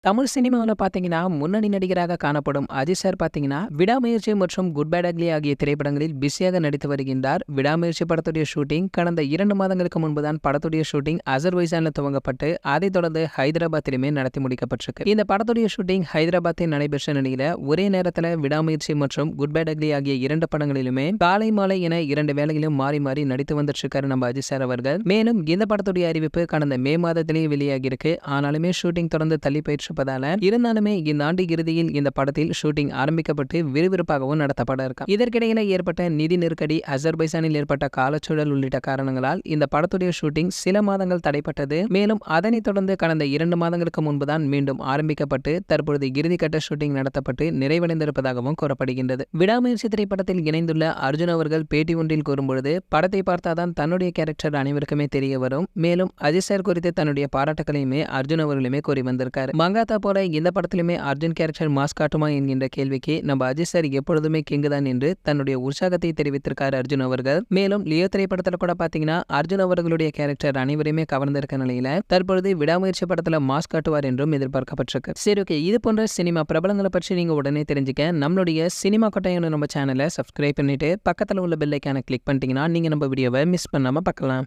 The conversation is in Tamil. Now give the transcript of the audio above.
தமிழ் சினிமாவுல பார்த்தீங்கன்னா, முன்னணி நடிகராக காணப்படும் அஜித் சார் பார்த்தீங்கன்னா, விடாமுயற்சி மற்றும் குட் பேட் அக்லி ஆகிய திரைப்படங்களில் பிஸியாக நடித்து வருகின்றார். விடாமுயற்சி படத்துடைய ஷூட்டிங் கடந்த 2 மாதங்களுக்கு முன்பு தான் படத்துடைய ஷூட்டிங் அசர்பைஜான்ல துவங்கப்பட்டு, அதைத் தொடர்ந்து ஹைதராபாத்திலுமே நடத்தி முடிக்கப்பட்டிருக்கு. இந்த படத்துடைய ஷூட்டிங் ஹைதராபாத்தில் நடைபெற்ற நிலையில, ஒரே நேரத்தில் விடாமுயற்சி மற்றும் குட் பேட் அக்லி ஆகிய 2 படங்களிலுமே காலை மாலை என 2 வேளைகளிலும் மாறி மாறி நடித்து வந்துட்டு இருக்காரு நம்ம அஜித் சார் அவர்கள். மேலும் இந்த படத்துடைய அறிவிப்பு கடந்த மே மாதத்திலேயே வெளியாகி இருக்கு. ஆனாலுமே ஷூட்டிங் தொடர்ந்து தள்ளி போயிட்டு இருந்தாலுமே இந்த ஆண்டு இறுதியில் இந்த படத்தில் ஷூட்டிங் ஆரம்பிக்கப்பட்டு விறுவிறுப்பாகவும் நடத்தப்பட இருக்கு. இதற்கிடையில ஏற்பட்ட நிதி நெருக்கடி, அசர்பைஜானில் ஏற்பட்ட காலச்சூழல் உள்ளிட்ட காரணங்களால் இந்த படத்துடைய ஷூட்டிங் சில மாதங்கள் தடைப்பட்டது. மேலும் அதனைத் தொடர்ந்து கடந்த 2 மாதங்களுக்கு முன்புதான் மீண்டும் ஆரம்பிக்கப்பட்டு தற்பொழுது இறுதிக்கட்ட ஷூட்டிங் நடத்தப்பட்டு நிறைவடைந்திருப்பதாகவும் கூறப்படுகின்றது. விடாமுயற்சி திரைப்படத்தில் இணைந்துள்ள அர்ஜுன் அவர்கள் பேட்டி ஒன்றில் கூறும்பொழுது, படத்தை பார்த்தாதான் தன்னுடைய கேரக்டர் அனைவருக்குமே தெரிய வரும். மேலும் அஜித் சார் குறித்து தன்னுடைய பாராட்டுகளையுமே அர்ஜுன் அவர்களுமே கூறி வந்திருக்காரு. மங்காத்தா போல இந்த படத்திலுமே அர்ஜுன் கேரக்டர் மாஸ் காட்டுமா என்கின்ற கேள்விக்கு நம்ம அஜித் சார் எப்பொழுதுமே கிங்கு தான் என்று தன்னுடைய உற்சாகத்தை தெரிவித்திருக்காரு அர்ஜுன் அவர்கள். மேலும் லியோ திரைப்படத்துல கூட பாத்தீங்கன்னா, அர்ஜுன் அவர்களுடைய கேரக்டர் அனைவரையுமே கவர்ந்திருக்க நிலையில தற்பொழுது விடாமுயற்சி படத்துல மாஸ் காட்டுவார் என்றும் எதிர்பார்க்கப்பட்டிருக்கு. சரி, ஓகே, இது போன்ற சினிமா பிரபலங்களை பற்றி நீங்க உடனே தெரிஞ்சுக்க நம்மளுடைய சினிமா கொட்டையான நம்ம சேனலை சப்ஸ்கிரைப் பண்ணிட்டு பக்கத்துல உள்ள பெல் ஐகானை கிளிக் பண்ணிட்டீங்கன்னா நீங்க நம்ம வீடியோவை மிஸ் பண்ணாம பார்க்கலாம்.